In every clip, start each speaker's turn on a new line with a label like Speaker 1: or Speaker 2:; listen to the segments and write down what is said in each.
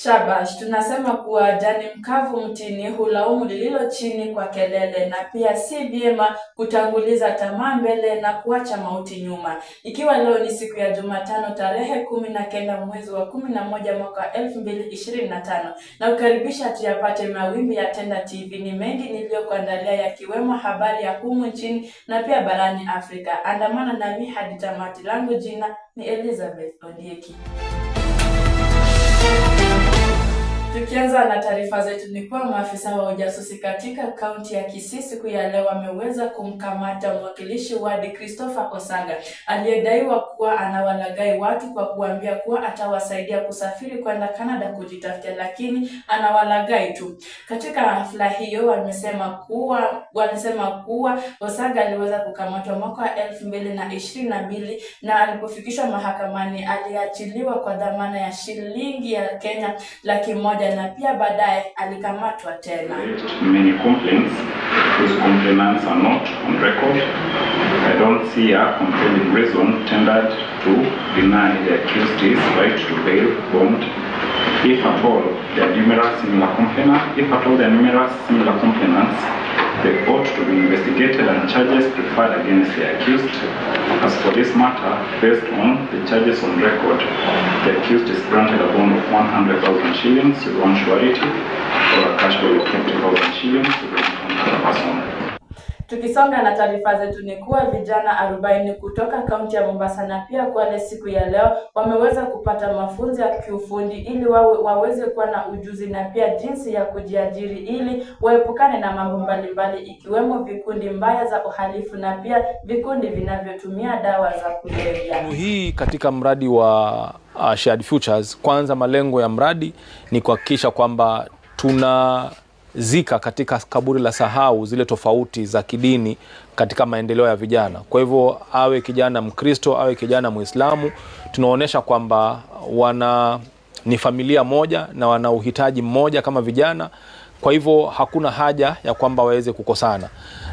Speaker 1: Shabash, tunasema kuwa jani mkavu mtini hulaumu lililo chini kwa kelele, na pia si vyema kutanguliza tamaa mbele na kuacha mauti nyuma. Ikiwa leo ni siku ya Jumatano tarehe 19 mwezi wa 11 mwaka 2025, na kukaribisha tuyapate mawimbi ya Tenda TV. Ni mengi niliyokuandalia yakiwemo habari ya humu nchini na pia barani Afrika. Andamana nami hadi tamati. Langu jina ni Elizabeth Ondieki. Tukianza na taarifa zetu ni kuwa maafisa wa ujasusi katika kaunti ya Kisii siku ya leo wameweza kumkamata mwakilishi wadi Christopher Osanga aliyedaiwa kuwa anawalaghai watu kwa kuambia kuwa atawasaidia kusafiri kwenda Canada kujitafutia, lakini anawalaghai tu. Katika hafla hiyo walisema kuwa Osanga aliweza kukamatwa mwaka 2022 na alipofikishwa mahakamani aliachiliwa kwa dhamana ya shilingi ya Kenya 100,000 na pia baadaye alikamatwa tena.
Speaker 2: Many complaints, those complainants are not on record. I don't see a compelling reason tendered to deny the accused's right to bail bond. If at all there are numerous similar complainants, they ought to be investigated and charges preferred against the accused. As for this matter, based on the charges on record, the accused is granted a bond of 100,000 shillings with one surety, or a cash bail of 50,000 shillings with another person.
Speaker 1: Tukisonga na taarifa zetu ni kuwa vijana 40 kutoka kaunti ya Mombasa na pia Kwale siku ya leo wameweza kupata mafunzo ya kiufundi ili waweze kuwa na ujuzi na pia jinsi ya kujiajiri ili waepukane na mambo mbalimbali ikiwemo vikundi mbaya za uhalifu na pia vikundi vinavyotumia dawa za kulevya.
Speaker 3: Hii katika mradi wa Shared Futures, kwanza malengo ya mradi ni kuhakikisha kwamba tunazika katika kaburi la sahau zile tofauti za kidini katika maendeleo ya vijana. Kwa hivyo awe kijana Mkristo, awe kijana Muislamu, tunaonesha kwamba ni familia moja na wana uhitaji mmoja kama vijana. Kwa hivyo hakuna haja ya kwamba waweze kukosana.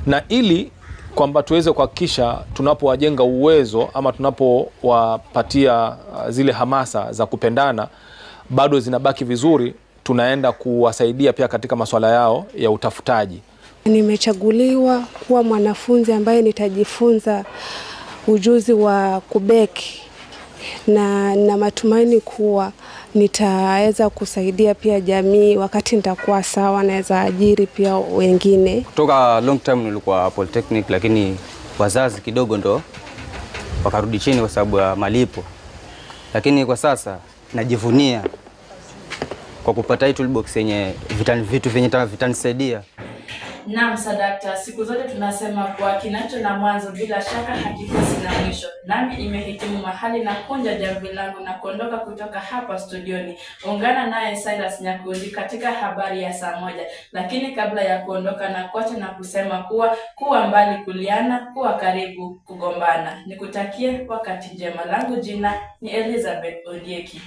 Speaker 3: Na ili kwamba tuweze kuhakikisha tunapowajenga uwezo ama tunapowapatia zile hamasa za kupendana bado zinabaki vizuri, tunaenda kuwasaidia pia katika masuala yao ya utafutaji.
Speaker 4: Nimechaguliwa kuwa mwanafunzi ambaye nitajifunza ujuzi wa kubeki na matumaini kuwa nitaweza kusaidia pia jamii wakati nitakuwa sawa, naweza ajiri pia wengine.
Speaker 5: Kutoka long time nilikuwa polytechnic, lakini wazazi kidogo ndo wakarudi chini kwa sababu ya malipo. Lakini kwa sasa najivunia kwa kupata hii toolbox yenye vitu vyenye vitanisaidia.
Speaker 1: Naam sadakta, siku zote tunasema kuwa kinacho na mwanzo bila shaka hakikosi na mwisho. Nami imehitimu mahali na kunja jamvi langu na kuondoka kutoka hapa studioni. Ungana naye Silas Nyakundi katika habari ya saa 1. Lakini kabla ya kuondoka na kuacha na kusema kuwa mbali kuliana, kuwa karibu kugombana. Nikutakie wakati njema. Langu jina ni Elizabeth Ondieki.